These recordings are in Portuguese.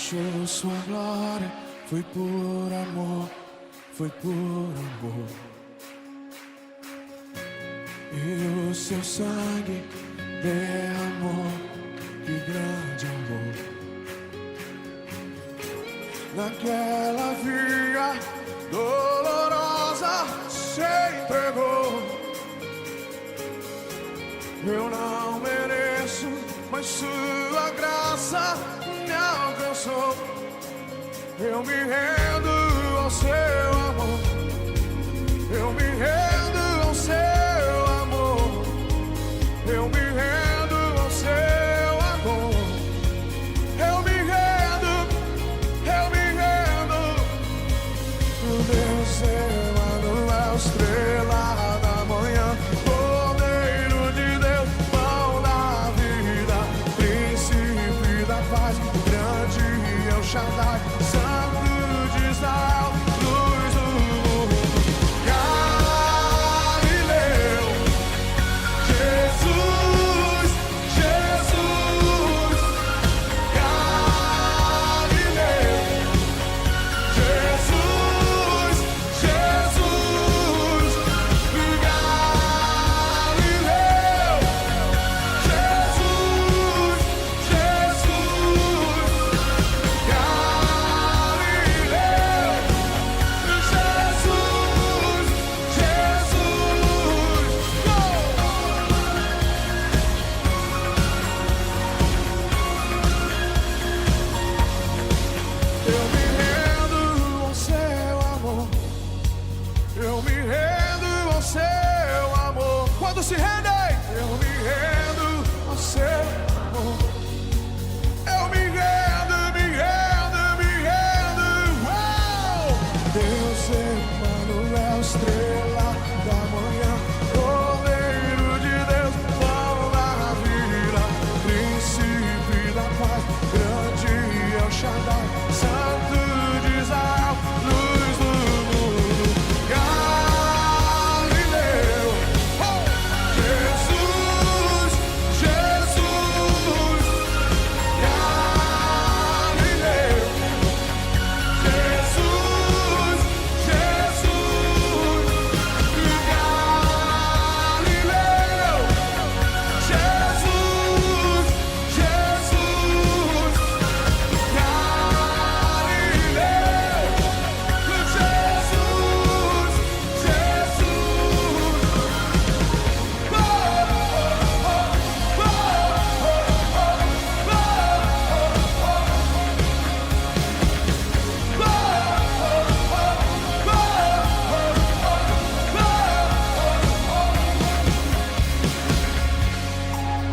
deixou sua glória, foi por amor, foi por amor. E o seu sangue derramou, que grande amor. Naquela via dolorosa se entregou. Eu não mereço, mas sua graça me alcançou. Eu me rendo ao seu amor. Eu me rendo ao seu amor. Eu me rendo ao seu amor. Eu me rendo, eu me rendo. O Deus Emanuel, estrela da manhã, Cordeiro de Deus, pão da vida, príncipe da paz, grande El Shaddai, Santo de Israel, luz do mundo. Galileu, Jesus, Jesus. Galileu, Jesus, Jesus. Galileu, Jesus, Jesus. Eu me rendo ao seu amor. Eu me rendo ao seu amor. Quando se rendem, eu me rendo ao seu amor. Eu me rendo, me rendo, me rendo. Uau! Deus Emanuel, estrela da manhã, Cordeiro de Deus, pão da vida, príncipe da paz, grande El Shaddai, Santo de Israel, luz do mundo. Galileu, oh! Jesus, Jesus. Galileu, Jesus, Jesus. Galileu, Jesus, Jesus.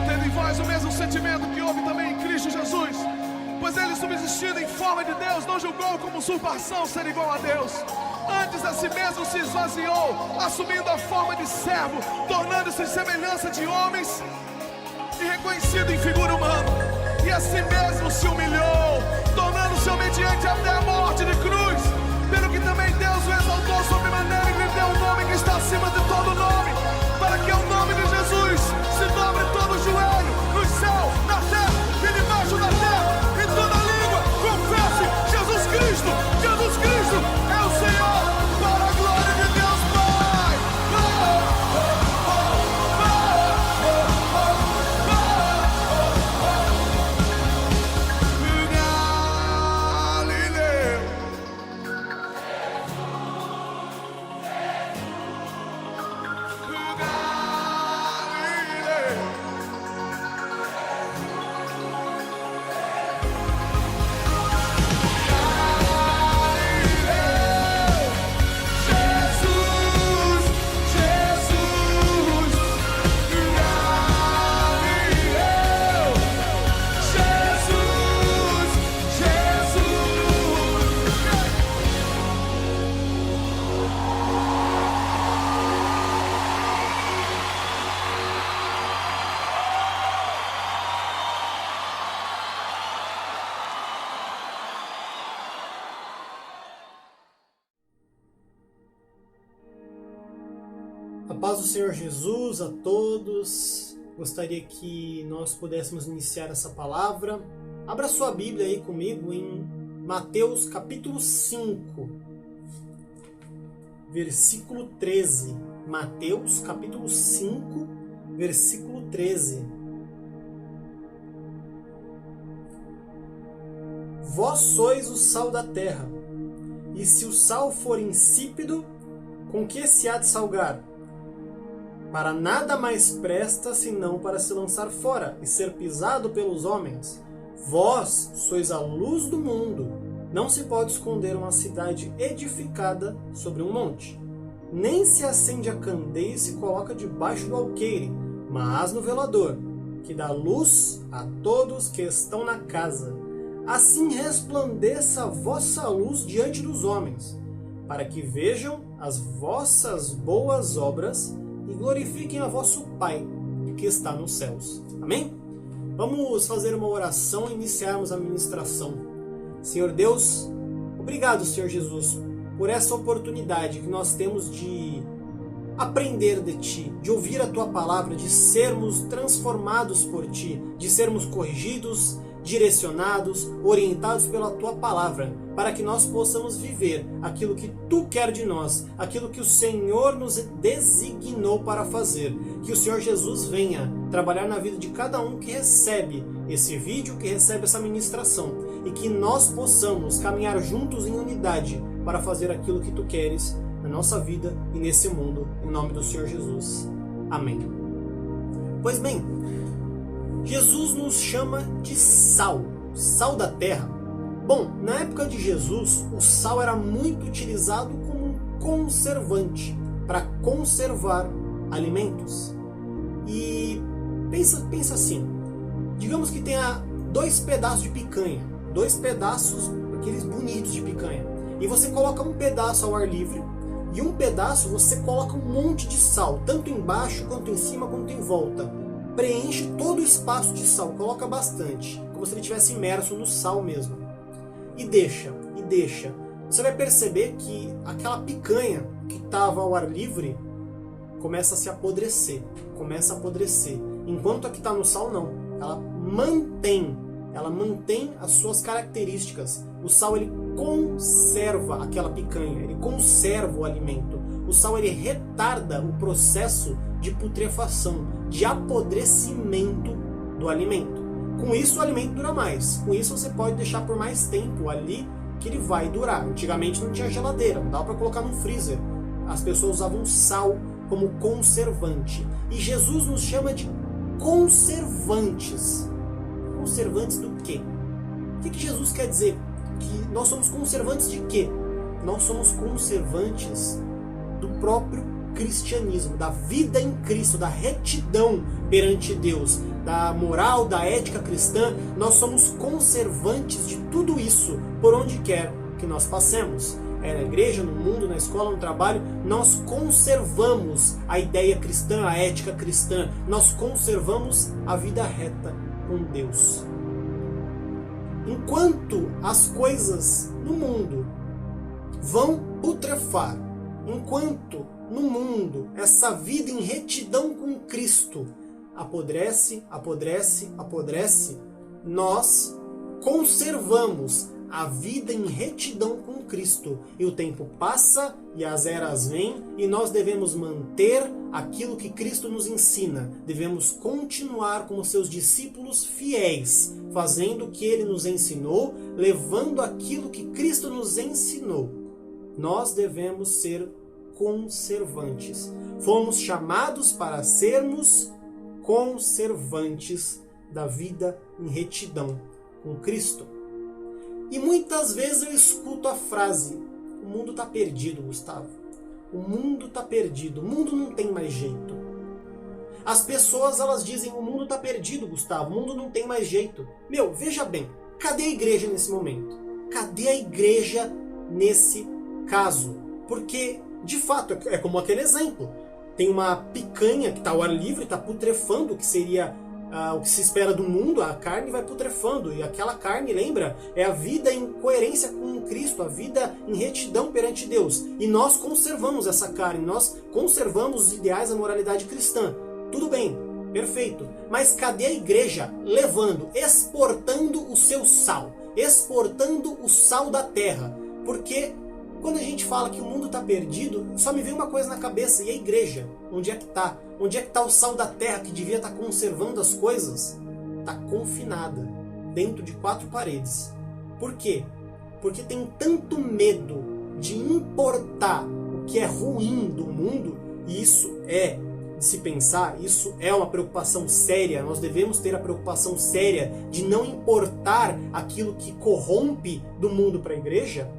Tendo em vós o mesmo sentimento que houve também em Cristo Jesus, pois ele, subsistindo em forma de Deus, não julgou como usurpação ser igual a Deus. Antes a si mesmo se esvaziou, assumindo a forma de servo, tornando-se em semelhança de homens e reconhecido em figura humana. E a si mesmo se humilhou, tornando-se obediente até a morte de cruz. Pelo que também Deus o exaltou sobremaneira e lhe deu um nome que está acima de todo nome, para que ao nome de Jesus se dobre todo o joelho, no céu, na terra e debaixo da terra, e toda língua confesse: Jesus Cristo, Jesus Cristo é o Senhor, para a glória de Deus Pai. Galileu, Galileu. Jesus, Jesus. Galileu, Jesus, A paz do Senhor Jesus a todos. Gostaria que nós pudéssemos iniciar essa palavra Abra sua Bíblia aí comigo em Mateus capítulo 5, versículo 13. Mateus capítulo 5, versículo 13. Vós sois o sal da terra, e se o sal for insípido, com que se há de salgar? Para nada mais presta, senão para se lançar fora e ser pisado pelos homens. Vós sois a luz do mundo. Não se pode esconder uma cidade edificada sobre um monte. Nem se acende a candeia e se coloca debaixo do alqueire, mas no velador, que dá luz a todos que estão na casa. Assim resplandeça a vossa luz diante dos homens, para que vejam as vossas boas obras e glorifiquem a vosso Pai, que está nos céus. Amém? Vamos fazer uma oração e iniciarmos a ministração. Senhor Deus, obrigado, Senhor Jesus, por essa oportunidade que nós temos de aprender de Ti, de ouvir a Tua palavra, de sermos transformados por Ti, de sermos corrigidos, direcionados, orientados pela Tua palavra, para que nós possamos viver aquilo que Tu quer de nós, aquilo que o Senhor nos designou para fazer. Que o Senhor Jesus venha trabalhar na vida de cada um que recebe esse vídeo, que recebe essa ministração, e que nós possamos caminhar juntos em unidade para fazer aquilo que Tu queres na nossa vida e nesse mundo, em nome do Senhor Jesus. Amém. Pois bem, Jesus nos chama de sal, sal da terra. Bom, na época de Jesus, o sal era muito utilizado como um conservante, para conservar alimentos. E pensa assim, digamos que tenha 2 pedaços de picanha, 2 pedaços, aqueles bonitos de picanha, e você coloca um pedaço ao ar livre, e um pedaço você coloca um monte de sal, tanto embaixo, quanto em cima, quanto em volta. Preenche todo o espaço de sal, coloca bastante, como se ele estivesse imerso no sal mesmo. E deixa. Você vai perceber que aquela picanha que estava ao ar livre começa a se apodrecer, Enquanto a que está no sal não, ela mantém as suas características. O sal ele conserva aquela picanha, ele conserva o alimento. O sal ele retarda o processo de putrefação, de apodrecimento do alimento. Com isso o alimento dura mais. Com isso você pode deixar por mais tempo ali que ele vai durar. Antigamente não tinha geladeira, não dava para colocar no freezer. As pessoas usavam sal como conservante. E Jesus nos chama de conservantes. Conservantes do quê? O que Jesus quer dizer? Que nós somos conservantes de quê? Nós somos conservantes do próprio cristianismo, da vida em Cristo, da retidão perante Deus, da moral, da ética cristã. Nós somos conservantes de tudo isso por onde quer que nós passemos. Na igreja, no mundo, na escola, no trabalho, nós conservamos a ideia cristã, a ética cristã. Nós conservamos a vida reta com Deus. Enquanto as coisas no mundo vão putrefar, enquanto no mundo essa vida em retidão com Cristo apodrece, nós conservamos a vida em retidão com Cristo. E o tempo passa e as eras vêm e nós devemos manter aquilo que Cristo nos ensina. Devemos continuar como seus discípulos fiéis, fazendo o que Ele nos ensinou, levando aquilo que Cristo nos ensinou. Nós devemos ser conservantes. Fomos chamados para sermos conservantes da vida em retidão com Cristo. E muitas vezes eu escuto a frase: o mundo está perdido, Gustavo. O mundo está perdido, o mundo não tem mais jeito. As pessoas elas dizem: o mundo está perdido, Gustavo, o mundo não tem mais jeito. Meu, veja bem, cadê a igreja nesse momento? Cadê a igreja nesse caso? Porque, de fato, é como aquele exemplo. Tem uma picanha que está ao ar livre, está putrefando, que seria o que se espera do mundo, a carne vai putrefando. E aquela carne, lembra, é a vida em coerência com Cristo, a vida em retidão perante Deus. E nós conservamos essa carne, nós conservamos os ideais da moralidade cristã. Tudo bem, Perfeito. Mas cadê a igreja levando, exportando o seu sal? Exportando o sal da terra? Porque quando a gente fala que o mundo está perdido, só me vem uma coisa na cabeça, e a igreja? Onde é que está? Onde é que está o sal da terra que devia estar conservando as coisas? Está confinada, dentro de 4 paredes. Por quê? Porque tem tanto medo de importar o que é ruim do mundo, e isso é de se pensar, isso é uma preocupação séria. Nós devemos ter a preocupação séria de não importar aquilo que corrompe do mundo para a igreja,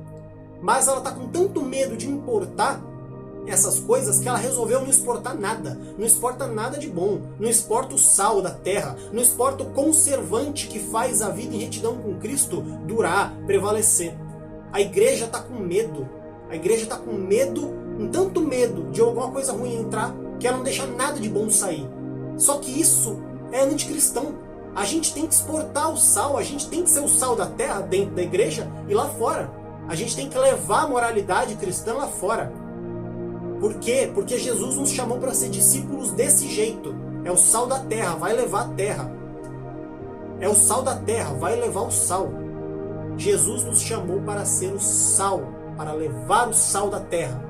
mas ela está com tanto medo de importar essas coisas que ela resolveu não exportar nada. Não exporta nada de bom. Não exporta o sal da terra. Não exporta o conservante que faz a vida em retidão com Cristo durar, prevalecer. A igreja está com medo. A igreja está com medo, com tanto medo de alguma coisa ruim entrar, que ela não deixa nada de bom sair. Só que isso é anticristão. A gente tem que exportar o sal. A gente tem que ser o sal da terra dentro da igreja e lá fora. A gente tem que levar a moralidade cristã lá fora. Por quê? Porque Jesus nos chamou para ser discípulos desse jeito. É o sal da terra, vai levar a terra. É o sal da terra, vai levar o sal. Jesus nos chamou para ser o sal, para levar o sal da terra.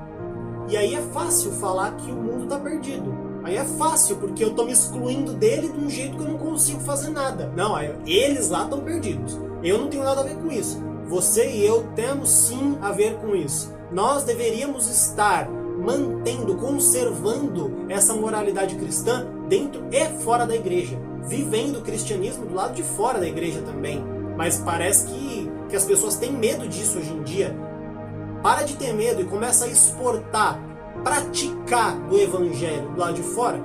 E aí é fácil falar que o mundo está perdido. Aí é fácil, porque eu estou me excluindo dele de um jeito que eu não consigo fazer nada. Não, eles lá estão perdidos. Eu não tenho nada a ver com isso. Você e eu temos sim a ver com isso. Nós deveríamos estar mantendo, conservando essa moralidade cristã dentro e fora da igreja. Vivendo o cristianismo do lado de fora da igreja também. Mas parece que as pessoas têm medo disso hoje em dia. Para de ter medo e começa a exportar, praticar do evangelho do lado de fora.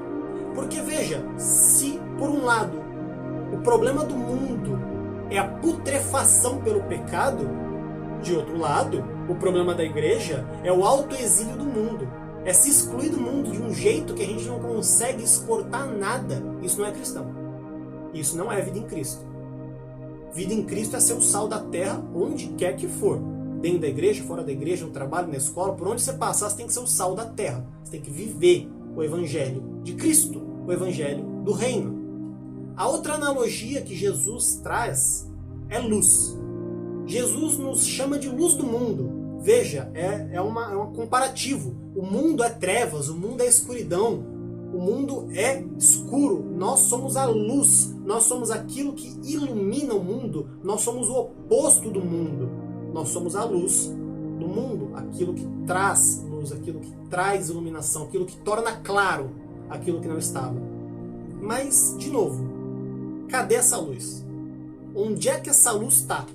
Porque veja, se por um lado o problema do mundo é a putrefação pelo pecado, de outro lado, o problema da igreja é o autoexílio do mundo. É se excluir do mundo de um jeito que a gente não consegue exportar nada. Isso não é cristão. Isso não é vida em Cristo. Vida em Cristo é ser o sal da terra onde quer que for. Dentro da igreja, fora da igreja, no trabalho, na escola, por onde você passar, você tem que ser o sal da terra. Você tem que viver o evangelho de Cristo, o evangelho do reino. A outra analogia que Jesus traz é luz. Jesus nos chama de luz do mundo. Veja, é um comparativo. O mundo é trevas, o mundo é escuridão, o mundo é escuro. Nós somos a luz, nós somos aquilo que ilumina o mundo, nós somos o oposto do mundo. Nós somos a luz do mundo, aquilo que traz luz, aquilo que traz iluminação, aquilo que torna claro aquilo que não estava. Mas, de novo, cadê essa luz? Onde é que essa luz está?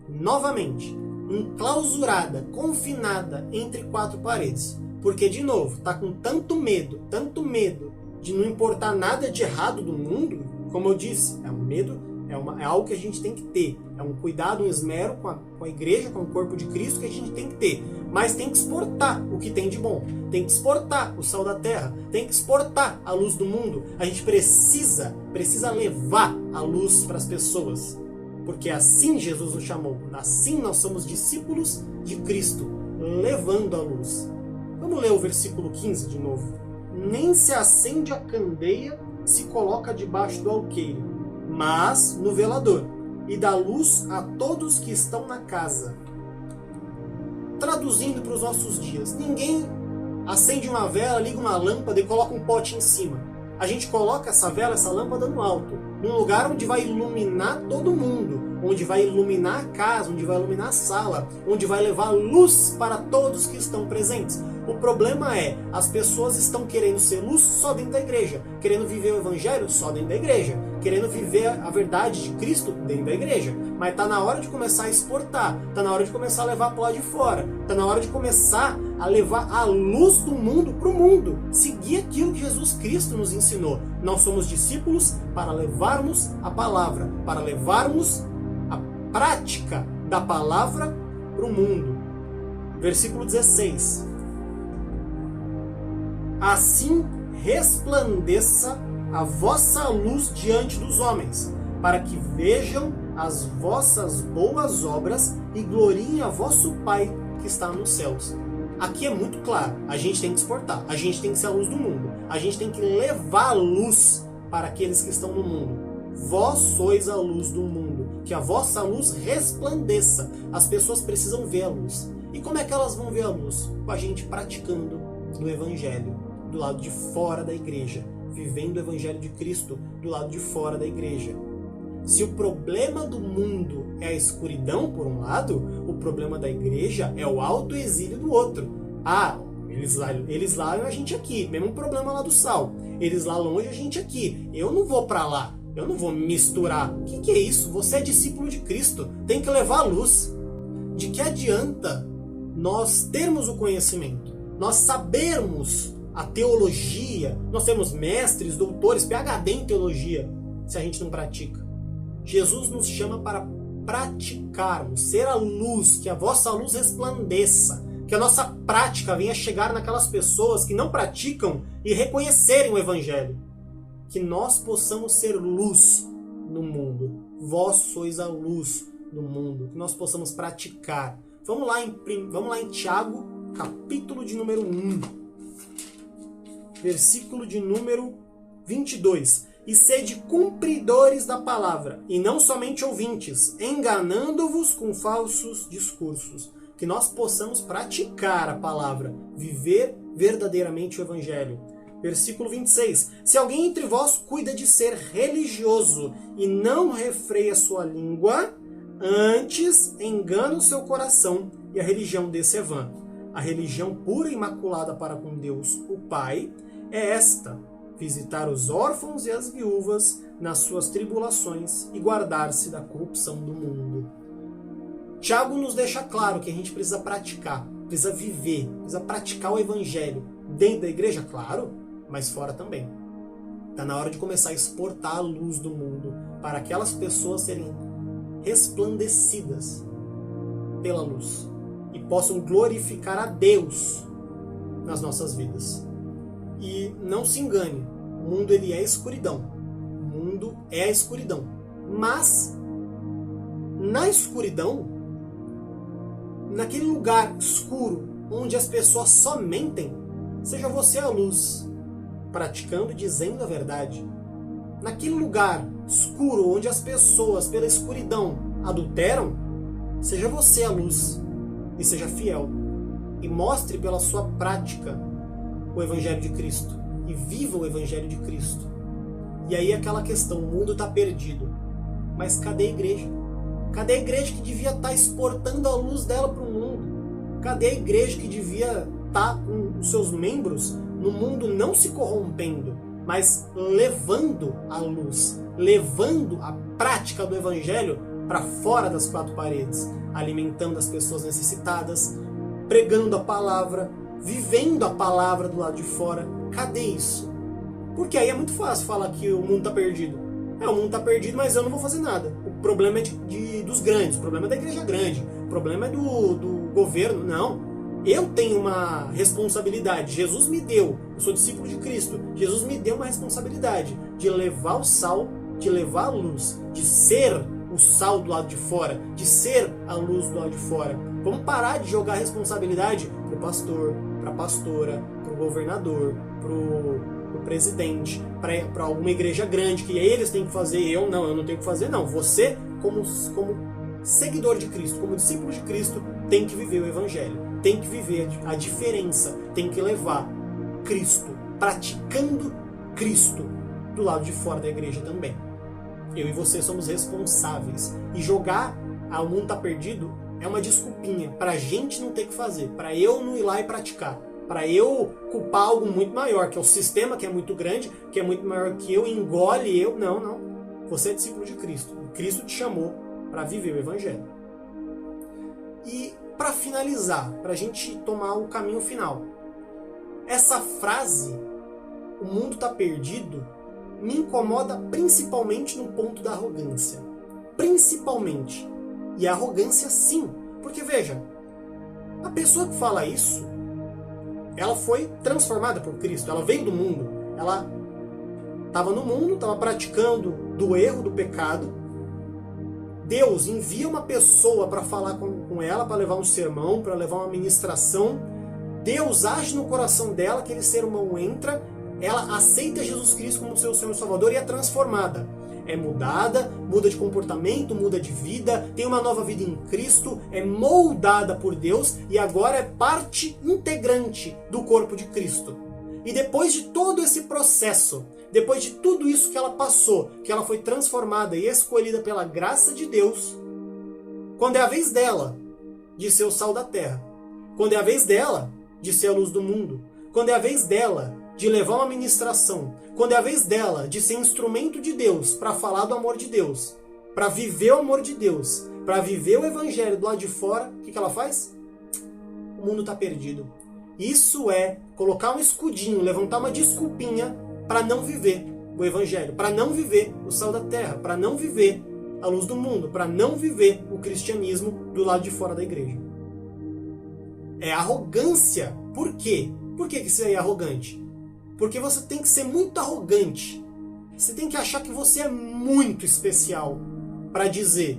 Novamente, enclausurada, confinada entre 4 paredes. Porque, de novo, está com tanto medo de não importar nada de errado do mundo. Como eu disse, é um medo, é algo que a gente tem que ter. É um cuidado, um esmero com a igreja, com o corpo de Cristo que a gente tem que ter. Mas tem que exportar o que tem de bom. Tem que exportar o sal da terra. Tem que exportar a luz do mundo. A gente precisa levar a luz para as pessoas. Porque assim Jesus nos chamou. Assim nós somos discípulos de Cristo, levando a luz. Vamos ler o versículo 15 de novo. Nem se acende a candeia, se coloca debaixo do alqueire, mas no velador, e dá luz a todos que estão na casa. Traduzindo para os nossos dias, ninguém acende uma vela, liga uma lâmpada e coloca um pote em cima. A gente coloca essa vela, essa lâmpada no alto, num lugar onde vai iluminar todo mundo, onde vai iluminar a casa, onde vai iluminar a sala, onde vai levar luz para todos que estão presentes. O problema é, as pessoas estão querendo ser luz só dentro da igreja, querendo viver o evangelho só dentro da igreja, querendo viver a verdade de Cristo dentro da igreja. Mas está na hora de começar a exportar, está na hora de começar a levar para lá de fora, está na hora de começar a levar a luz do mundo para o mundo, seguir aquilo que Jesus Cristo nos ensinou. Nós somos discípulos para levarmos a palavra, para levarmos a prática da palavra para o mundo. Versículo 16. Assim resplandeça a vossa luz diante dos homens, para que vejam as vossas boas obras e gloriem a vosso Pai que está nos céus. Aqui é muito claro, a gente tem que exportar, a gente tem que ser a luz do mundo, a gente tem que levar a luz para aqueles que estão no mundo. Vós sois a luz do mundo, que a vossa luz resplandeça. As pessoas precisam ver a luz. E como é que elas vão ver a luz? Com a gente praticando o Evangelho do lado de fora da igreja, vivendo o Evangelho de Cristo do lado de fora da igreja. Se o problema do mundo é a escuridão por um lado, o problema da igreja é o autoexílio do outro. Ah, eles lá e a gente aqui, mesmo problema lá do sal. Eles lá longe, a gente aqui. Eu não vou para lá, eu não vou me misturar. O que é isso? Você é discípulo de Cristo, tem que levar a luz. De que adianta nós termos o conhecimento, nós sabermos a teologia, nós temos mestres, doutores, PhD em teologia, se a gente não pratica? Jesus nos chama para praticarmos, ser a luz, que a vossa luz resplandeça, que a nossa prática venha chegar naquelas pessoas que não praticam e reconhecerem o Evangelho. Que nós possamos ser luz no mundo. Vós sois a luz do mundo. Que nós possamos praticar. Vamos lá em Tiago, capítulo de número 1. Versículo de número 22. E sede cumpridores da palavra, e não somente ouvintes, enganando-vos com falsos discursos. Que nós possamos praticar a palavra, viver verdadeiramente o Evangelho. Versículo 26. Se alguém entre vós cuida de ser religioso e não refreia sua língua, antes engana o seu coração e a religião desse é vã. A religião pura e imaculada para com Deus, o Pai, é esta: visitar os órfãos e as viúvas nas suas tribulações e guardar-se da corrupção do mundo. Tiago nos deixa claro que a gente precisa praticar, precisa viver, precisa praticar o Evangelho. Dentro da igreja, claro, mas fora também. Está na hora de começar a exportar a luz do mundo para aquelas pessoas serem resplandecidas pela luz e possam glorificar a Deus nas nossas vidas. E não se engane, o mundo ele é escuridão. O mundo é a escuridão. Mas, na escuridão, naquele lugar escuro, onde as pessoas só mentem, seja você a luz, praticando e dizendo a verdade. Naquele lugar escuro, onde as pessoas, pela escuridão, adulteram, seja você a luz e seja fiel. E mostre pela sua prática o Evangelho de Cristo. E viva o Evangelho de Cristo. E aí aquela questão, o mundo está perdido. Mas cadê a igreja? Cadê a igreja que devia estar exportando a luz dela para o mundo? Cadê a igreja que devia estar com os seus membros no mundo não se corrompendo, mas levando a luz, levando a prática do Evangelho para fora das quatro paredes, alimentando as pessoas necessitadas, pregando a palavra, vivendo a palavra do lado de fora? Cadê isso? Porque aí é muito fácil falar que o mundo está perdido. O mundo está perdido, mas eu não vou fazer nada. O problema é dos grandes, o problema é da igreja grande, o problema é do governo. Não, eu tenho uma responsabilidade. Jesus me deu, eu sou discípulo de Cristo, Jesus me deu uma responsabilidade de levar o sal, de levar a luz, de ser o sal do lado de fora, de ser a luz do lado de fora. Vamos parar de jogar a responsabilidade pro pastor, pra pastora, pro governador, pro presidente, para alguma igreja grande, que eles têm que fazer, eu não tenho que fazer, não. Você, como seguidor de Cristo, como discípulo de Cristo, tem que viver o Evangelho, tem que viver a diferença, tem que levar Cristo, praticando Cristo, do lado de fora da igreja também. Eu e você somos responsáveis. E jogar o mundo tá perdido é uma desculpinha para a gente não ter que fazer, para eu não ir lá e praticar, para eu culpar algo muito maior, que é o sistema, que é muito grande, que é muito maior que eu, engole eu. Não. Você é discípulo de Cristo. Cristo te chamou para viver o Evangelho. E para finalizar, para a gente tomar o caminho final, essa frase, o mundo está perdido, me incomoda principalmente no ponto da arrogância. Principalmente. E a arrogância sim. Porque veja, a pessoa que fala isso, ela foi transformada por Cristo. Ela veio do mundo. Ela estava no mundo, estava praticando do erro, do pecado. Deus envia uma pessoa para falar com ela, para levar um sermão, para levar uma ministração. Deus age no coração dela, aquele ser humano entra, ela aceita Jesus Cristo como seu Senhor e Salvador e é transformada. É mudada, muda de comportamento, muda de vida, tem uma nova vida em Cristo, é moldada por Deus e agora é parte integrante do corpo de Cristo. E depois de todo esse processo, depois de tudo isso que ela passou, que ela foi transformada e escolhida pela graça de Deus, quando é a vez dela de ser o sal da terra, quando é a vez dela de ser a luz do mundo, quando é a vez dela de levar uma ministração, quando é a vez dela de ser instrumento de Deus para falar do amor de Deus, para viver o amor de Deus, para viver o evangelho do lado de fora, o que ela faz? O mundo está perdido. Isso é colocar um escudinho, levantar uma desculpinha para não viver o evangelho, para não viver o sal da terra, para não viver a luz do mundo, para não viver o cristianismo do lado de fora da igreja. É arrogância. Por quê? Por que isso aí é arrogante? Porque você tem que ser muito arrogante. Você tem que achar que você é muito especial para dizer: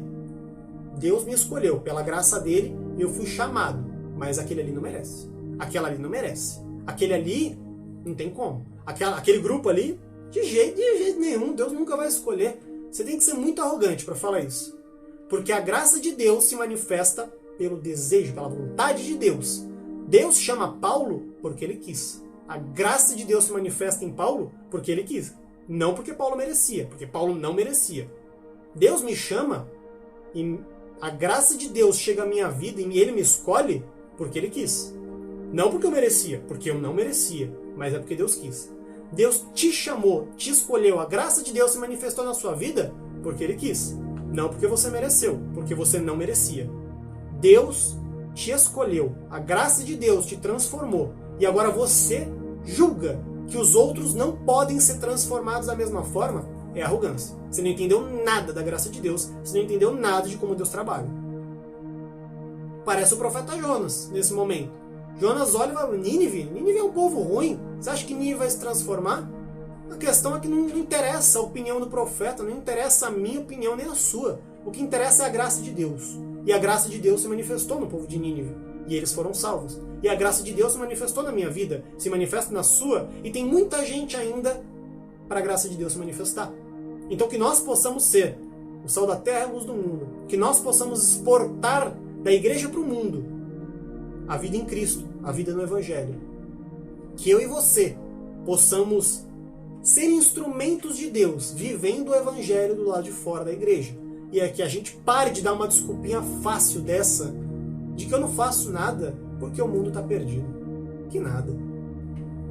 Deus me escolheu, pela graça dele eu fui chamado, mas aquele ali não merece. Aquela ali não merece. Aquele ali não tem como. Aquele grupo ali, de jeito nenhum, Deus nunca vai escolher. Você tem que ser muito arrogante para falar isso. Porque a graça de Deus se manifesta pelo desejo, pela vontade de Deus. Deus chama Paulo porque ele quis. A graça de Deus se manifesta em Paulo porque ele quis. Não porque Paulo merecia, porque Paulo não merecia. Deus me chama e a graça de Deus chega à minha vida e ele me escolhe porque ele quis. Não porque eu merecia, porque eu não merecia, mas é porque Deus quis. Deus te chamou, te escolheu, a graça de Deus se manifestou na sua vida porque ele quis. Não porque você mereceu, porque você não merecia. Deus te escolheu, a graça de Deus te transformou, e agora você julga que os outros não podem ser transformados da mesma forma. É arrogância. Você não entendeu nada da graça de Deus, você não entendeu nada de como Deus trabalha. Parece o profeta Jonas nesse momento. Jonas olha e fala: Nínive é um povo ruim, você acha que Nínive vai se transformar? A questão é que não interessa a opinião do profeta, não interessa a minha opinião nem a sua. O que interessa é a graça de Deus. E a graça de Deus se manifestou no povo de Nínive. E eles foram salvos. E a graça de Deus se manifestou na minha vida, se manifesta na sua, e tem muita gente ainda para a graça de Deus se manifestar. Então que nós possamos ser o sal da terra e a luz do mundo. Que nós possamos exportar da igreja para o mundo a vida em Cristo, a vida no Evangelho. Que eu e você possamos ser instrumentos de Deus, vivendo o Evangelho do lado de fora da igreja. E é que a gente pare de dar uma desculpinha fácil dessa, de que eu não faço nada porque o mundo está perdido. Que nada.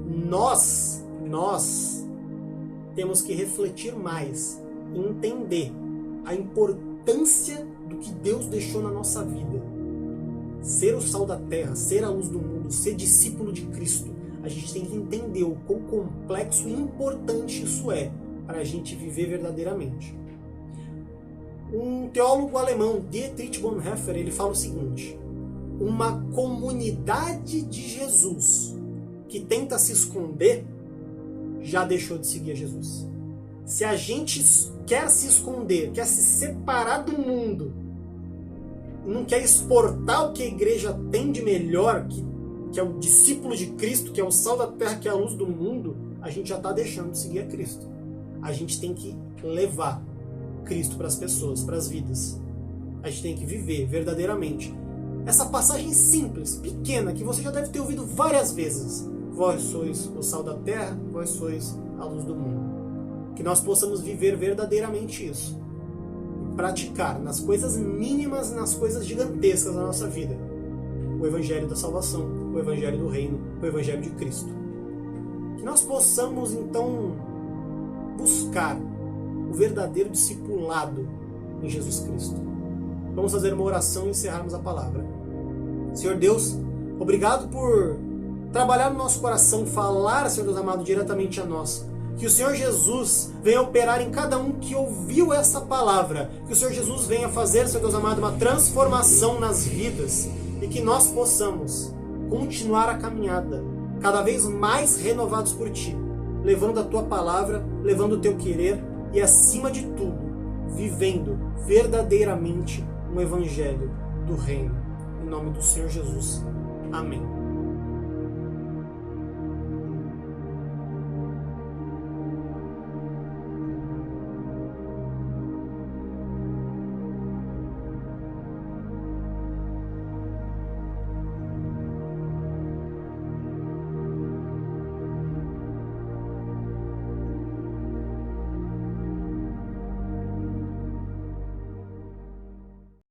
Nós temos que refletir mais e entender a importância do que Deus deixou na nossa vida. Ser o sal da terra, ser a luz do mundo, ser discípulo de Cristo. A gente tem que entender o quão complexo e importante isso é para a gente viver verdadeiramente. Um teólogo alemão, Dietrich Bonhoeffer, ele fala o seguinte: uma comunidade de Jesus que tenta se esconder já deixou de seguir a Jesus. Se a gente quer se esconder, quer se separar do mundo, não quer exportar o que a igreja tem de melhor, que é o discípulo de Cristo, que é o sal da terra, que é a luz do mundo, a gente já está deixando de seguir a Cristo. A gente tem que levar Cristo para as pessoas, para as vidas. A gente tem que viver verdadeiramente essa passagem simples, pequena, que você já deve ter ouvido várias vezes. Vós sois o sal da terra, vós sois a luz do mundo. Que nós possamos viver verdadeiramente isso. E praticar nas coisas mínimas, nas coisas gigantescas da nossa vida, o Evangelho da salvação, o Evangelho do reino, o Evangelho de Cristo. Que nós possamos, então, buscar o verdadeiro discipulado em Jesus Cristo. Vamos fazer uma oração e encerrarmos a palavra. Senhor Deus, obrigado por trabalhar no nosso coração, falar, Senhor Deus amado, diretamente a nós. Que o Senhor Jesus venha operar em cada um que ouviu essa palavra. Que o Senhor Jesus venha fazer, Senhor Deus amado, uma transformação nas vidas. E que nós possamos continuar a caminhada, cada vez mais renovados por Ti, levando a Tua palavra, levando o Teu querer e, acima de tudo, vivendo verdadeiramente um Evangelho do Reino. Em nome do Senhor Jesus. Amém.